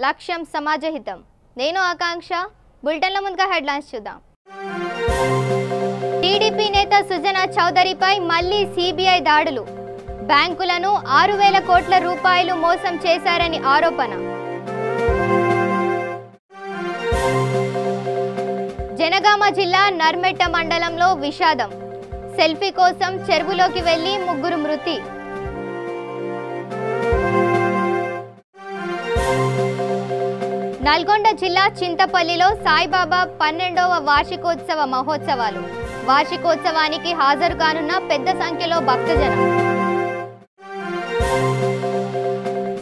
లక్ష్యం సమాజహితం. నేను ఆకాంక్ష. బులెటిన్ల ముందుగా హెడ్లైన్స్ చూద్దాం. టీడీపీ నేత సుజనా చౌదరిపై మళ్లీ సిబిఐ దాడులు. బ్యాంకులను 6,000 కోట్ల రూపాయలు మోసం చేశారని ఆరోపణ. జనగామ జిల్లా నర్మెట్ట మండలంలో విషాదం. సెల్ఫీ కోసం చెరువులోకి వెళ్లి 3 మృతి. నల్గొండ జిల్లా చింతపల్లిలో సాయిబాబా 12వ వార్షికోత్సవ మహోత్సవాలు. వార్షికోత్సవానికి హాజరు కానున్న పెద్ద సంఖ్యలో భక్తజనం.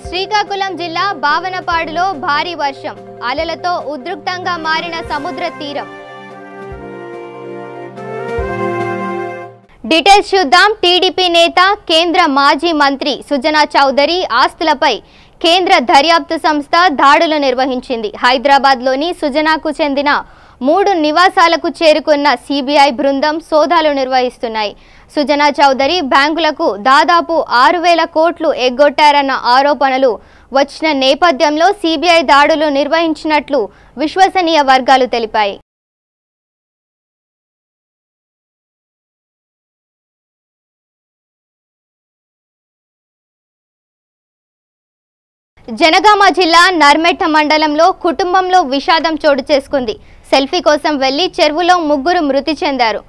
శ్రీకాకుళం జిల్లా భావనపాడులో భారీ వర్షం. అలలతో ఉద్రిక్తంగా మారిన సముద్ర తీరం. డీటెయిల్స్ చూద్దాం. టీడీపీ నేత కేంద్ర మాజీ మంత్రి సుజనా చౌదరి ఆస్తులపై కేంద్ర దర్యాప్తు సంస్థ దాడులు నిర్వహించింది. హైదరాబాద్లోని సుజనాకు చెందిన 3 నివాసాలకు చేరుకున్న సిబిఐ బృందం సోదాలు నిర్వహిస్తున్నాయి. సుజనా చౌదరి బ్యాంకులకు దాదాపు 6,000 కోట్లు ఎగ్గొట్టారన్న ఆరోపణలు వచ్చిన నేపథ్యంలో సిబిఐ దాడులు నిర్వహించినట్లు విశ్వసనీయ వర్గాలు తెలిపాయి. జనగామ జిల్లా నర్మెట్ట మండలంలో కుటుంబంలో విషాదం చోటు చేసుకుంది. సెల్ఫీ కోసం వెళ్లి చెరువులో 3 మృతి చెందారు.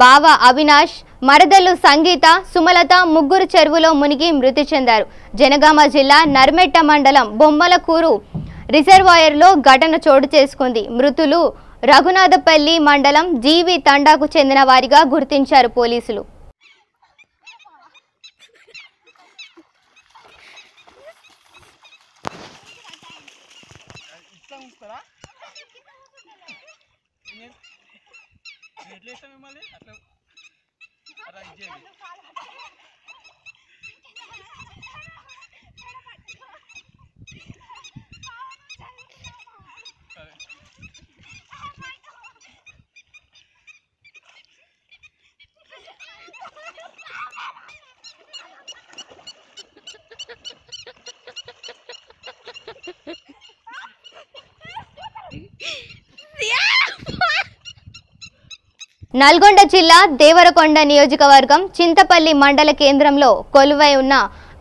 బావ అవినాష్, మరదలు సంగీత, సుమలత ముగ్గురు చెరువులో మునిగి మృతి చెందారు. జనగామ జిల్లా నర్మెట్ట మండలం బొమ్మలకూరు రిజర్వాయర్లో ఘటన చోటు చేసుకుంది. మృతులు రఘునాథపల్లి మండలం జీవి తండాకు చెందిన వారిగా గుర్తించారు పోలీసులు. నల్గొండ జిల్లా దేవరకొండ నియోజకవర్గం చింతపల్లి మండల కేంద్రంలో కొలువై ఉన్న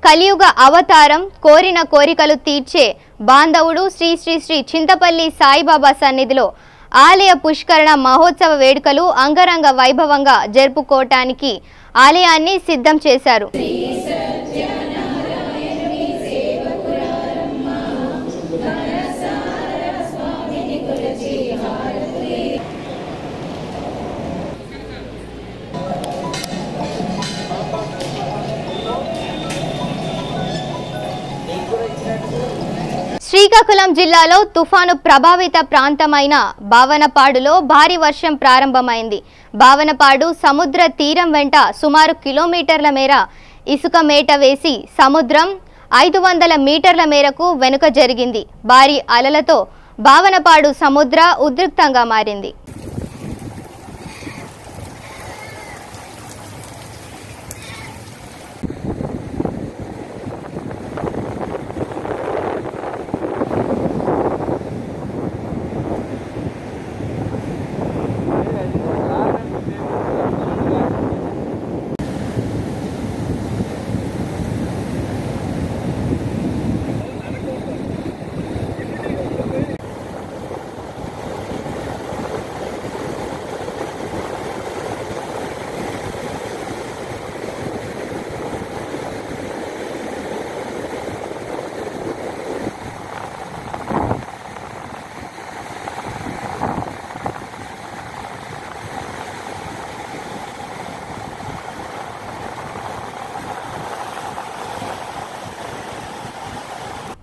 కలియుగ అవతారం కోరిన కోరికలు తీర్చే బాంధవుడు శ్రీ శ్రీ శ్రీ చింతపల్లి సాయిబాబా సన్నిధిలో ఆలయ పుష్కరణ మహోత్సవ వేడుకలు అంగరంగ వైభవంగా జరుపుకోవటానికి ఆలయాన్ని సిద్ధం చేశారు. శ్రీకాకుళం జిల్లాలో తుఫాను ప్రభావిత ప్రాంతమైన భావనపాడులో భారీ వర్షం ప్రారంభమైంది. భావనపాడు సముద్ర తీరం వెంట సుమారు కిలోమీటర్ల మేర ఇసుక మేట వేసి సముద్రం 500 మీటర్ల మేరకు వెనుక జరిగింది. భారీ అలలతో భావనపాడు సముద్ర ఉద్రిక్తంగా మారింది.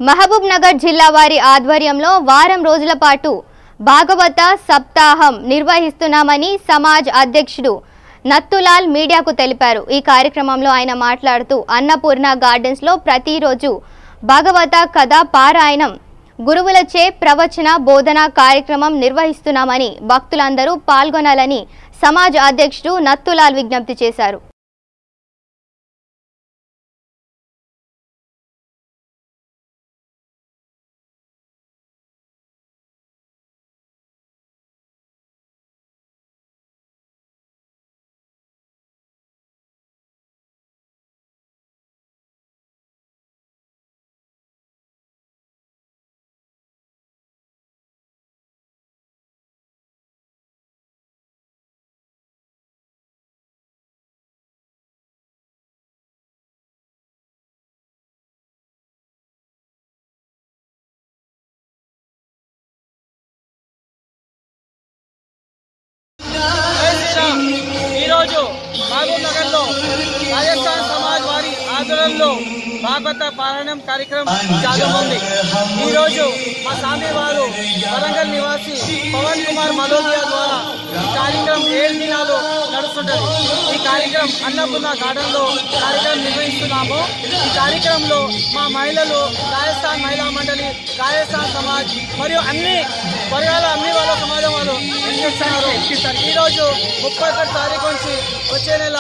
మహబూబ్ నగర్ జిల్లా వారి ఆధ్వర్యంలో వారం రోజుల పాటు భాగవత సప్తాహం నిర్వహిస్తున్నామని సమాజ్ అధ్యక్షుడు నత్తులాల్ మీడియాకు తెలిపారు. ఈ కార్యక్రమంలో ఆయన మాట్లాడుతూ అన్నపూర్ణ గార్డెన్స్ లో ప్రతిరోజు భాగవత కథ పారాయణం గురువులచే ప్రవచన బోధన కార్యక్రమం నిర్వహిస్తున్నామని భక్తులందరూ పాల్గొనాలని సమాజ్ అధ్యక్షుడు నత్తులాల్ విజ్ఞప్తి చేశారు. ఠాగూర్ నగర్లో రాజస్థాన్ సమాజ్ వారి ఆధ్వర్యంలో భాగవత పారాయణం కార్యక్రమం జరుగుతుంది. ఈరోజు మా స్వామి వారు వరంగల్ నివాసి పవన్ కుమార్ మలోదియా ద్వారా ఈ కార్యక్రమం 7 దినాలు నడుస్తుంటది. ఈ కార్యక్రమం అన్నపూర్ణ గార్డెన్ లో కార్యక్రమం నిర్వహిస్తున్నాము. ఈ కార్యక్రమంలో మా మహిళలు, రాజస్థాన్ మహిళా మండలి, రాజస్థాన్ సమాజ్ మరియు అన్ని వర్గాల వాళ్ళ సమాజం వాళ్ళు చేస్తున్నారు. ఈరోజు 31 తారీఖు నుంచి వచ్చే నెల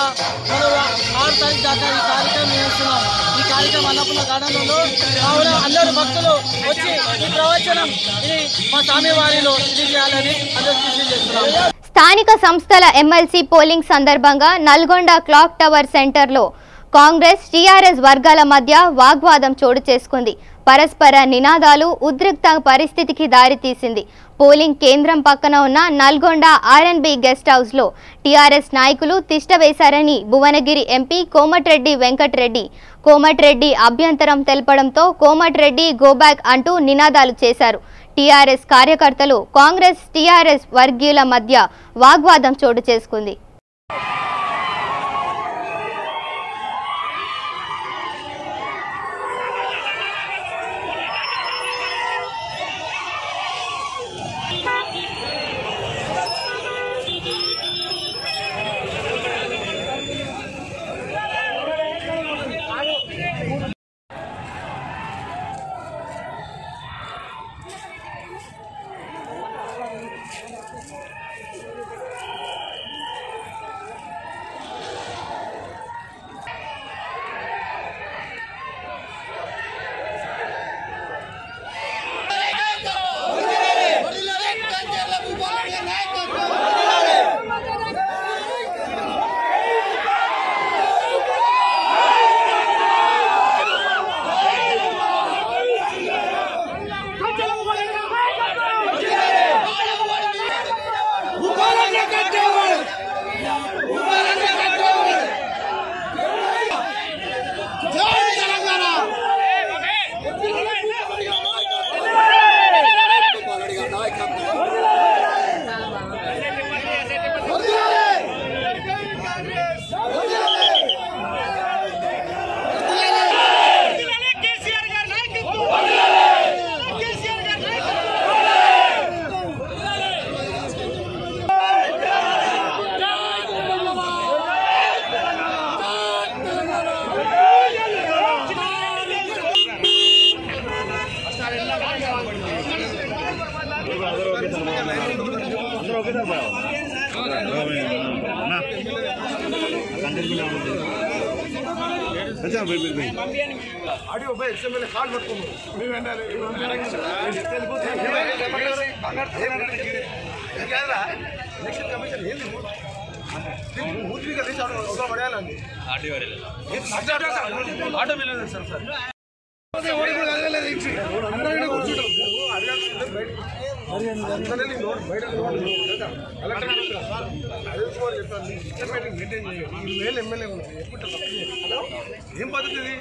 6 తారీఖు దాకా ఈ కార్యక్రమం నిర్వహిస్తున్నాం. ఈ కార్యక్రమం అన్నపూర్ణ గార్డెన్లో కావున అందరూ భక్తులు వచ్చి ఈ ప్రవచనం ఇది మా స్వామి వారిలో ఇది చేయాలని అందరూ కృషి చేస్తున్నారు. స్థానిక సంస్థల ఎమ్మెల్సీ పోలింగ్ సందర్భంగా నల్గొండ క్లాక్ టవర్ సెంటర్లో కాంగ్రెస్ టీఆర్ఎస్ వర్గాల మధ్య వాగ్వాదం చోటు చేసుకుంది. పరస్పర నినాదాలు ఉద్రిక్త పరిస్థితికి దారితీసింది. పోలింగ్ కేంద్రం పక్కన ఉన్న నల్గొండ ఆర్ఎన్బి గెస్ట్ హౌస్లో టీఆర్ఎస్ నాయకులు తిష్టవేశారని భువనగిరి ఎంపీ కోమటిరెడ్డి వెంకటరెడ్డి అభ్యంతరం తెలపడంతో కోమటిరెడ్డి గోబ్యాక్ అంటూ నినాదాలు చేశారు. టీఆర్ఎస్ కార్యకర్తలు కాంగ్రెస్ టీఆర్ఎస్ వర్గీయుల మధ్య వాగ్వాదం చోటు చేసుకుంది. ఏం పద్ధతి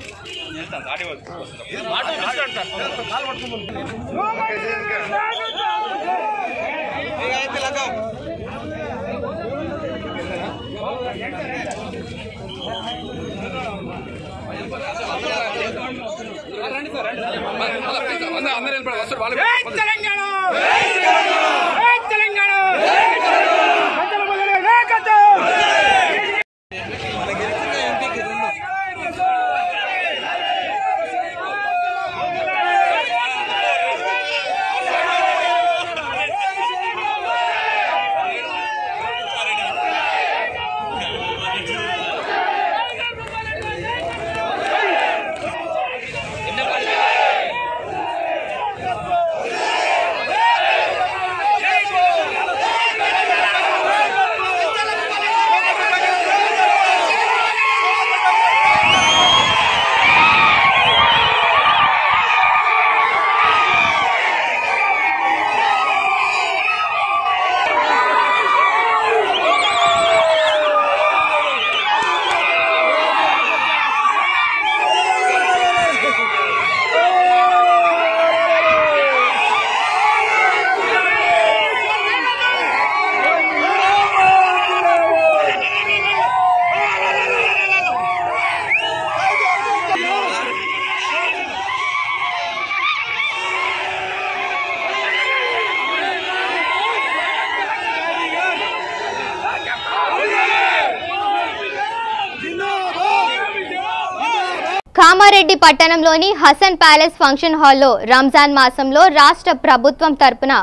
కామారెడ్డి పట్టణంలోని హసన్ ప్యాలెస్ ఫంక్షన్ హాల్లో రంజాన్ మాసంలో రాష్ట్ర ప్రభుత్వం తరపున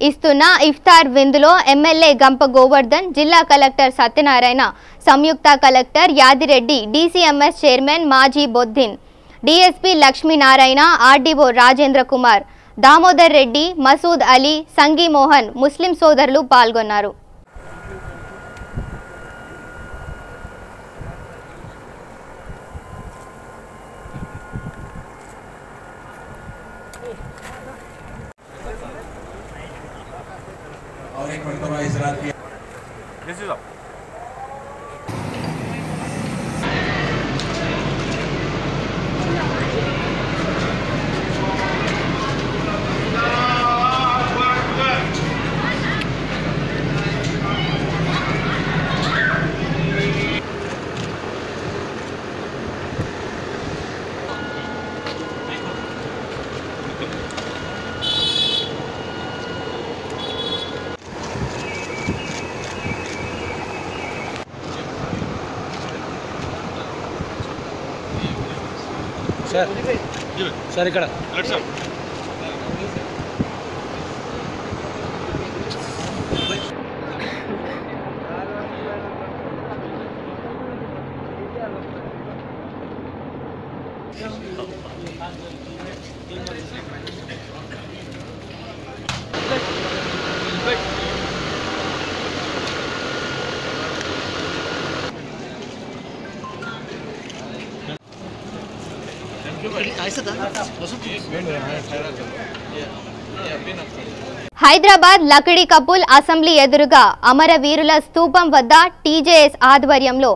ఇస్తున్న ఇఫ్తార్ విందులో ఎమ్మెల్యే గంప గోవర్ధన్, జిల్లా కలెక్టర్ సత్యనారాయణ, సంయుక్త కలెక్టర్ యాదిరెడ్డి, డీసీఎంఎస్ చైర్మన్ మాజీ బొద్దిన్, డీఎస్పీ లక్ష్మీనారాయణ, ఆర్డీఓ రాజేంద్ర కుమార్, దామోదర్ రెడ్డి, మసూద్ అలీ, సంగీ మోహన్, ముస్లిం సోదరులు పాల్గొన్నారు. और एक मरतबा इस रात की सर ఇక్కడ హైదరాబాద్ లకడీ కపుల్ అసెంబ్లీ ఎదురుగా అమరవీరుల స్తూపం వద్ద టీజేఎస్ ఆధ్వర్యంలో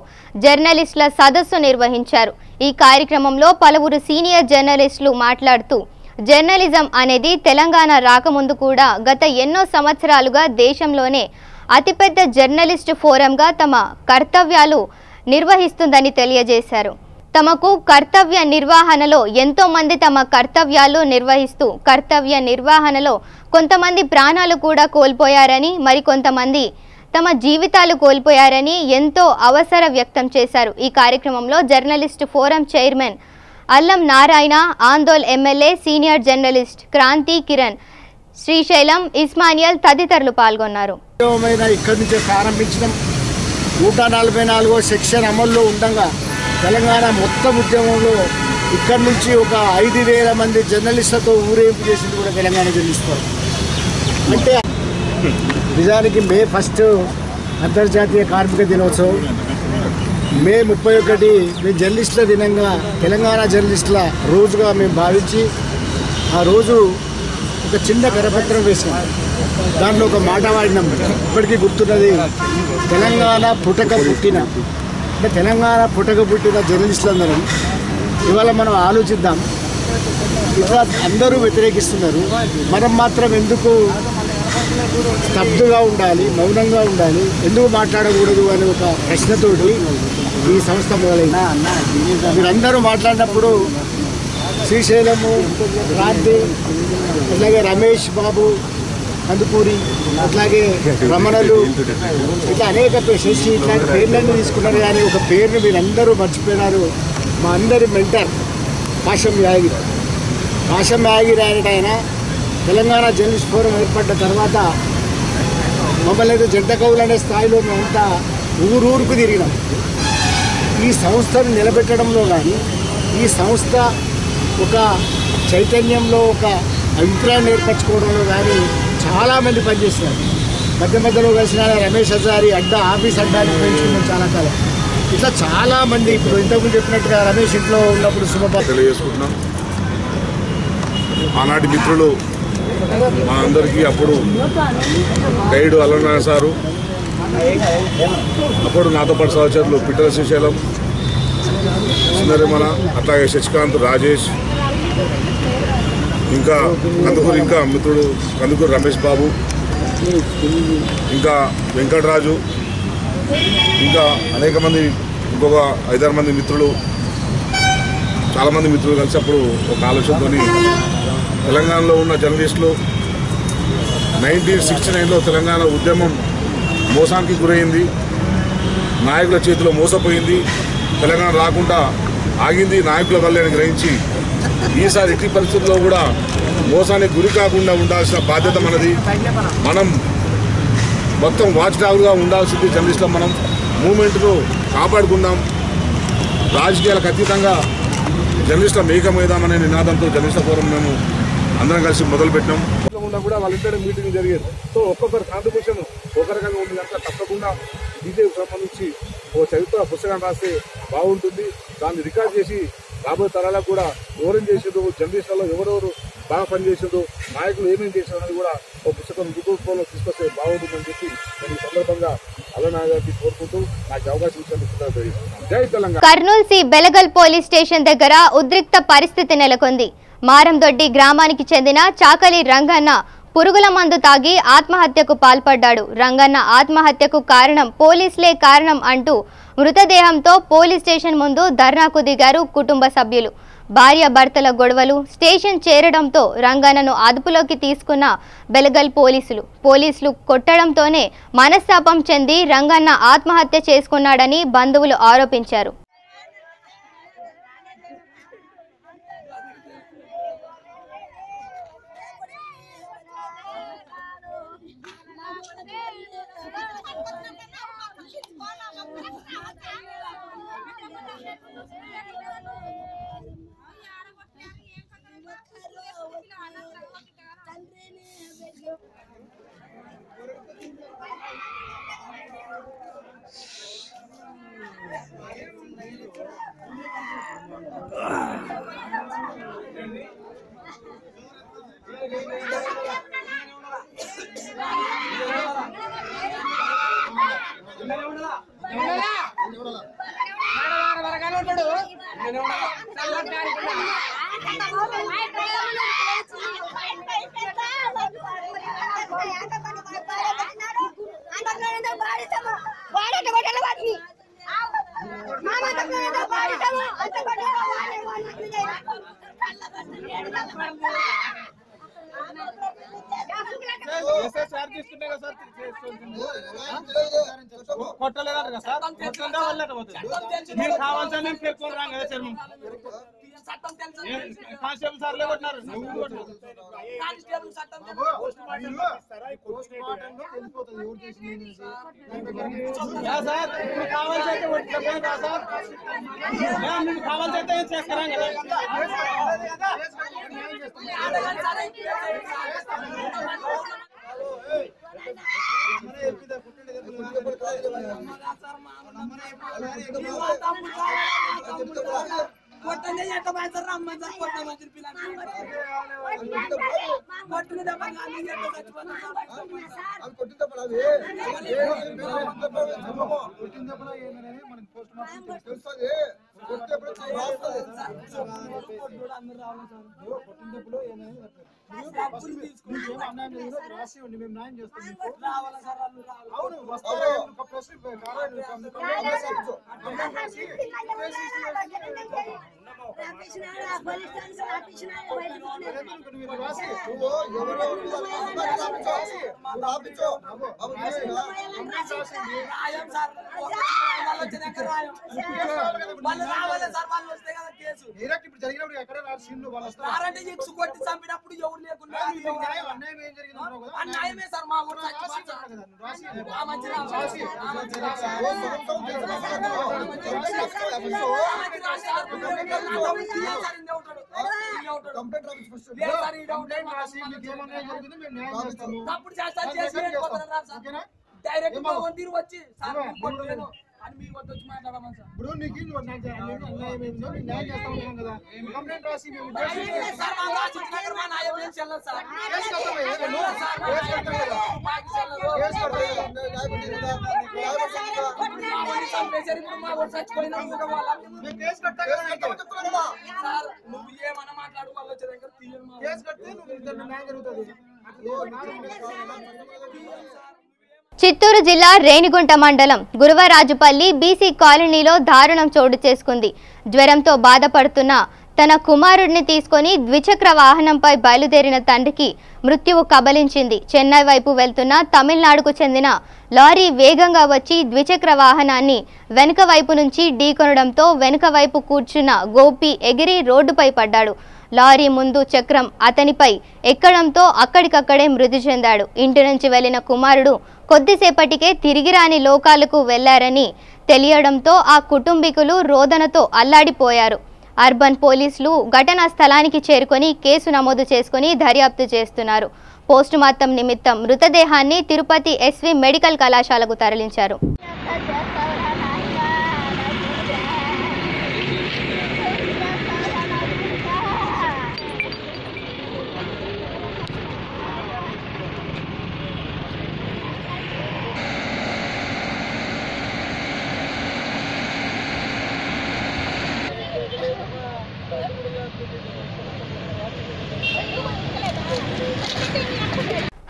జర్నలిస్టుల సదస్సు నిర్వహించారు. ఈ కార్యక్రమంలో పలువురు సీనియర్ జర్నలిస్టులు మాట్లాడుతూ జర్నలిజం అనేది తెలంగాణ రాకముందు కూడా గత ఎన్నో సంవత్సరాలుగా దేశంలోనే అతిపెద్ద జర్నలిస్టు ఫోరంగా తమ కర్తవ్యాలు నిర్వహిస్తుందని తెలియజేశారు. తమకు కర్తవ్య నిర్వహణలో ఎంతో మంది తమ కర్తవ్యాలు నిర్వహిస్తూ కర్తవ్య నిర్వహణలో కొంతమంది ప్రాణాలు కూడా కోల్పోయారని, మరికొంతమంది తమ జీవితాలు కోల్పోయారని ఎంతో అవసర వ్యక్తం చేశారు. ఈ కార్యక్రమంలో journalist forum chairman Allam Narayana, Andole MLA senior journalist Kranthi Kiran, Srisailam ఇస్మానియల్ తదితరులు పాల్గొన్నారు. ఇక్కడి నుంచి ప్రారంభించిన 144వ సెక్షన్ అమల్లో ఉండగా తెలంగాణ మొత్తం ఉద్యమంలో ఇక్కడి నుంచి ఒక 5,000 మంది జర్నలిస్టులతో ఊరేగింపు చేసింది కూడా తెలంగాణ జర్నలిస్టులు. అంటే నిజానికి మే 1 అంతర్జాతీయ కార్మిక దినోత్సవం, మే 31 మేము జర్నలిస్టుల దినంగా తెలంగాణ జర్నలిస్టుల రోజుగా మేము భావించి ఆ రోజు ఒక చిన్న కరపత్రం వేసినాం. దాంట్లో ఒక మాట వాడినాం, ఇప్పటికీ గుర్తున్నది, తెలంగాణ పుట్టక పుట్టిన జర్నలిస్టులందరం ఇవాళ మనం ఆలోచిద్దాం. ఇట్లా అందరూ వ్యతిరేకిస్తున్నారు, మనం మాత్రం ఎందుకు స్తబ్దుగా ఉండాలి, మౌనంగా ఉండాలి, ఎందుకు మాట్లాడకూడదు అనే ఒక ప్రశ్నతోటి ఈ సంస్థ మొదలైంది. మీరందరూ మాట్లాడినప్పుడు శ్రీశైలము, క్రాంతి, అట్లాగే రమేష్ బాబు కందుకూరి, అట్లాగే రమణలు, ఇట్లా అనేక శశి, ఇట్లాంటి పేర్లన్నీ తీసుకున్నారు. కానీ ఒక పేరుని మీరందరూ మర్చిపోయినారు. మా అందరి మెంటర్ కాశం యాగిరి ఆయన తెలంగాణ జర్నలిస్ట్ ఫోరం ఏర్పడ్డ తర్వాత మమ్మల్ని అయితే జంట కవులు అనే స్థాయిలో మేమంతా ఊరూరుకు తిరిగినాం. ఈ సంస్థను నిలబెట్టడంలో కానీ, ఈ సంస్థ ఒక చైతన్యంలో ఒక అభిప్రాయాన్ని ఏర్పరచుకోవడంలో కానీ చాలామంది పనిచేస్తున్నారు. మధ్యలో కలిసిన రమేష్ హజారి ఆఫీస్ అడ్డాన్ని పెంచుకున్నాం చాలా కాలం. ఇట్లా చాలామంది, ఇప్పుడు ఇంతకుముందు చెప్పినట్టుగా రమేష్ ఇంట్లో ఉన్నప్పుడు శుభ తెలియజేసుకుంటున్నాం. ఆనాటి మిత్రులు మా అందరికీ అప్పుడు గైడ్ అల్లనారాయణ సారు, అప్పుడు నాతో పాటు సహచరులు పిట్టల శ్రీశైలం, సుందరిమల, అట్లాగే శశికాంత్, రాజేష్, ఇంకా మిత్రుడు కందుకూరు రమేష్ బాబు, ఇంకా వెంకటరాజు, ఇంకా అనేక మంది, ఇంకొక 5-6 మంది మిత్రులు, చాలామంది మిత్రులు కలిసి అప్పుడు ఒక ఆలోచనతో తెలంగాణలో ఉన్న జర్నలిస్టులు 1969లో తెలంగాణ ఉద్యమం మోసానికి గురైంది, నాయకుల చేతిలో మోసపోయింది. తెలంగాణ రాకుండా ఆగింది నాయకుల వల్లే గ్రహించి ఈసారి ఎట్టి పరిస్థితుల్లో కూడా మోసానికి గురి కాకుండా ఉండాల్సిన బాధ్యత మనది. మనం మొత్తం వాచ్ డాగ్గా ఉండాల్సింది. జర్నలిస్టులు మనం మూమెంట్ను కాపాడుకుందాం. రాజకీయాలకు అతీతంగా జర్నలిస్టుల మేకమేదామనే నినాదంతో జర్నలిస్టుల ఫోరం మేము అందరం కలిసి మొదలుపెట్టినాం. కూడా వాళ్ళిద్దరే మీటింగ్ జరిగేది. సో ఒక్కొక్కరు కాంట్రిబ్యూషన్ ఒక రకంగా ఉంది కనుక తప్పకుండా బీజేపీకి సంబంధించి ఓ చరిత్ర పుస్తకం రాస్తే బాగుంటుంది. దాన్ని రికార్డ్ చేసి రాబోయే తరాలకు కూడా ఎవరేం చేసేదో, జర్నలిస్టులలో ఎవరెవరు బాగా పనిచేసేదో, నాయకులు ఏమేమి చేశారో అని కూడా ఒక పుస్తకం రూపంలో తీసుకొస్తే బాగుంటుందని చెప్పి ఈ సందర్భంగా అల్లనాగారికి కోరుకుంటూ నాకు అవకాశం ఇచ్చినందుకు జై Telangana. Kurnool C Belagal police station దగ్గర ఉద్రిక్త పరిస్థితి నెలకొంది. మారందొడ్డి గ్రామానికి చెందిన చాకలి రంగన్న పురుగుల మందు తాగి ఆత్మహత్యకు పాల్పడ్డాడు. రంగన్న ఆత్మహత్యకు కారణం పోలీసులే కారణం అంటూ మృతదేహంతో పోలీస్ స్టేషన్ ముందు ధర్నాకు దిగారు కుటుంబ సభ్యులు. భార్య భర్తల గొడవలు స్టేషన్ చేరడంతో రంగన్నను అదుపులోకి తీసుకున్న బెలగల్ పోలీసులు కొట్టడంతోనే మనస్తాపం చెంది రంగన్న ఆత్మహత్య చేసుకున్నాడని బంధువులు ఆరోపించారు. కొట్టలేదంట సార్, మీరు కావాల్సిన మేము పేర్కొని రాం కదా సార్. కానిస్టేబుల్ సార్లే కొట్టినారు. సార్ ఇప్పుడు కావాల్సి అయితే ఏం చేస్తారా కదా. చంపినప్పుడు ఎవరు లేకుండా అన్యాయమే సార్. మా ఊరు డైరెక్ట్ వచ్చి అని మీ వద్ద వచ్చి మాట్లాడమని సార్. ఇప్పుడు నీకు అన్యాయం ఏందో మీకు న్యాయం చేస్తాం కదా. కంప్లైంట్ రాసి మేము నువ్వు ఏమన్నా మాట్లాడు వాళ్ళు వచ్చే దగ్గర కేసు కడితే నువ్వు న్యాయం జరుగుతుంది. చిత్తూరు జిల్లా రేణిగుంట మండలం గురువరాజుపల్లి బీసీ కాలనీలో దారుణం చోటు చేసుకుంది. జ్వరంతో బాధపడుతున్న తన కుమారుడిని తీసుకొని ద్విచక్ర వాహనంపై బయలుదేరిన తండ్రికి మృత్యువు కబలించింది. చెన్నై వైపు వెళ్తున్న తమిళనాడుకు చెందిన లారీ వేగంగా వచ్చి ద్విచక్ర వాహనాన్ని వెనుక వైపు నుంచి ఢీకొనడంతో వెనుక వైపు కూర్చున్న గోపి ఎగిరి రోడ్డుపై పడ్డాడు. లారీ ముందు చక్రం అతనిపై ఎక్కడంతో అక్కడికక్కడే మృతి చెందాడు. ఇంటి నుంచి వెళ్లిన కుమారుడు కొద్దిసేపటికే తిరిగి రాని లోకాలకు వెళ్లారని తెలియడంతో ఆ కుటుంబీకులు రోదనతో అల్లాడిపోయారు. అర్బన్ పోలీసులు ఘటనా స్థలానికి చేరుకొని కేసు నమోదు చేసుకుని దర్యాప్తు చేస్తున్నారు. పోస్టుమార్టం నిమిత్తం మృతదేహాన్ని తిరుపతి ఎస్వి మెడికల్ కళాశాలకు తరలించారు.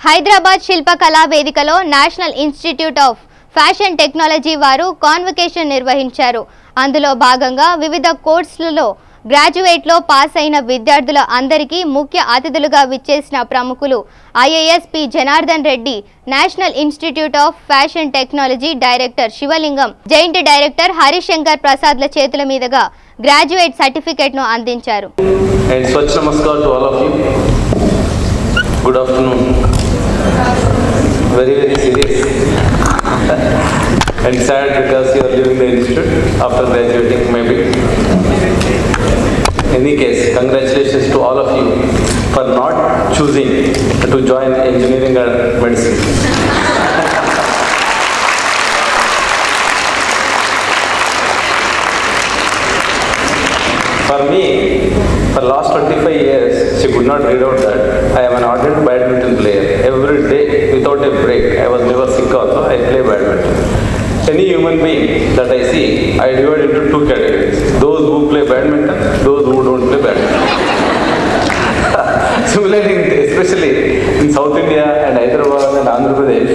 హైదరాబాద్ శిల్పకళా వేదికలో national institute of fashion technology వారు కాన్వకేషన్ నిర్వహించారు. అందులో భాగంగా వివిధ కోర్సులలో గ్రాడ్యుయేట్లో పాస్ అయిన విద్యార్థుల అందరికీ ముఖ్య అతిథులుగా విచ్చేసిన ప్రముఖులు IAS P Janardhan Reddy, national institute of fashion technology director శివలింగం, జాయింట్ డైరెక్టర్ హరిశంకర్ ప్రసాద్ల చేతుల మీదుగా గ్రాడ్యుయేట్ సర్టిఫికేట్ను అందించారు. Good afternoon. Very serious and sad because you are leaving the institute after graduating maybe. In any case, congratulations to all of you for not choosing to join engineering or medicine. For me, for last 25 years, she could not read out that I am an ardent badminton player. Every day, without a break, I was never sick also, I play badminton. Any human being that I see, I divide into two categories. Those who play badminton, those who don't play badminton. Similarly, especially in South India and Hyderabad and Andhra Pradesh,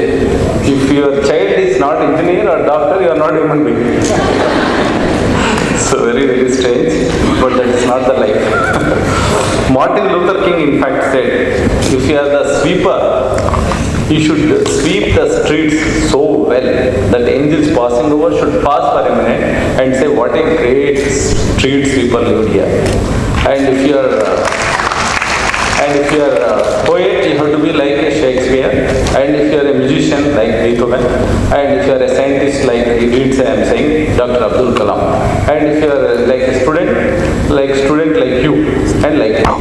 if your child is not engineer or doctor, you are not human being. So very strange, but that is not the life. Martin Luther King in fact said, if you are the sweeper, you should sweep the streets so well that angels passing over should pause for a minute and say, what a great street sweeper lived here. And if you are a poet, you have to be like a Shakespeare, and if you are a musician like Beethoven, and if you are a scientist like I am saying Dr. Abdul Kalam, and if you are like a student like you, and like me.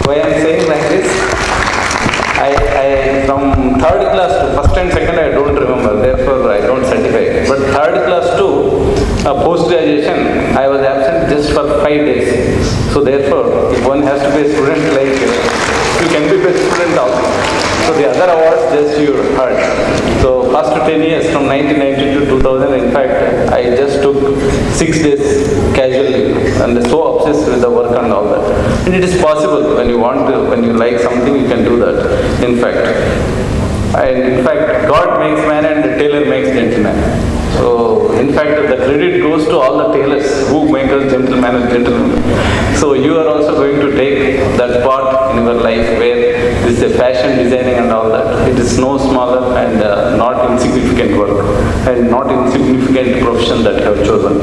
Why I am saying like this? I from third class to first and second I don't remember, therefore I don't certify. But third class to post graduation, I was absent just for 5 days. So therefore, if one has to be a student like you can be best student also. So the other awards just you heard. So first 10 years from 1990 to 2000, in fact, I just took 6 days casually and so obsessed with the work and all that. And it is possible when you want to, when you like something, you can do that. In fact, God makes man and the tailor makes gentleman. So, in fact, the credit goes to all the tailors who make us gentlemen and gentlemen. So, you are also going to take that part in your life where this is a fashion designing and all that. It is no smaller and not insignificant work and not insignificant profession that you have chosen.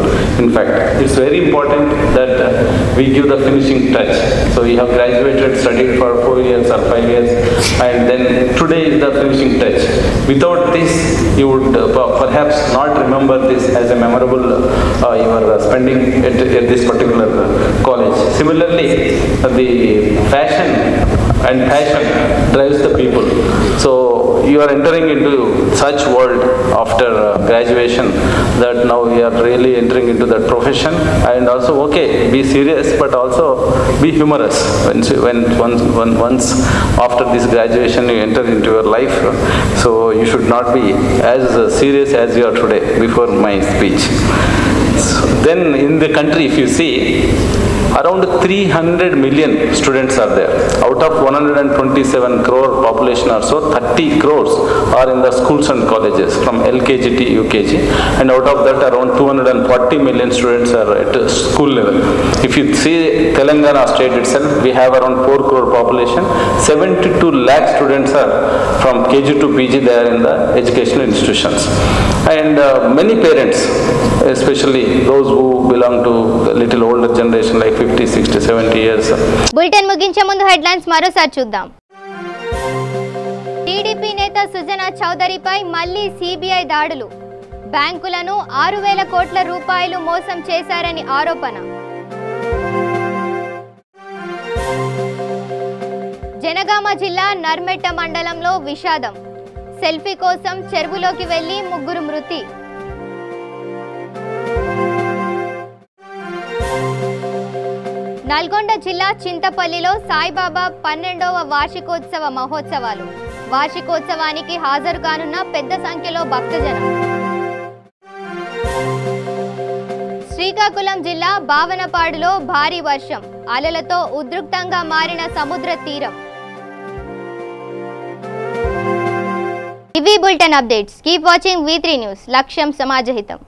In fact, it's very important that we give the finishing touch. So, you have graduated, studied for 4 years or 5 years, and then today is the finishing touch. Without this, you would perhaps not remember this as a memorable you are spending at this particular college. Similarly, the fashion and passion drives the people. So you are entering into such world after graduation that now we are really entering into that profession. And also, okay, be serious, but also be humorous. Once after this graduation you enter into your life, so you should not be as serious as you are today before my speech. So then in the country, if you see, Around 300 million students are there. Out of 127 crore population or so, 30 crores are in the schools and colleges from LKG to UKG, and out of that around 240 million students are at school level. If you see Telangana state itself, we have around 4 crore population. 72 lakh students are from KG to PG, they are in the educational institutions. And many parents, especially those who belong to a little older generation like 50, 60, 70 years. Bulletin ముగించే ముందు headlines మరోసారి చూద్దాం. TDP నేత సుజనా చౌదరిపై మళ్లీ CBI దాడులు. బ్యాంకులను 6,000 కోట్ల రూపాయలు మోసం చేశారని ఆరోపణ. జనగామ జిల్లా నర్మెట్ట మండలంలో విషాదం. సెల్ఫీ కోసం చెరువులోకి వెళ్లి 3 మృతి. నల్గొండ జిల్లా చింతపల్లిలో సాయిబాబా 12వ వార్షికోత్సవ మహోత్సవాలు. వార్షికోత్సవానికి హాజరు కానున్న పెద్ద సంఖ్యలో భక్తజనం. శ్రీకాకుళం జిల్లా భావనపాడులో భారీ వర్షం. అలలతో ఉద్రిక్తంగా మారిన సముద్ర తీరం. ఇవి bulletin updates. Keep watching V3 news. లక్ష్యం సమాజహితం.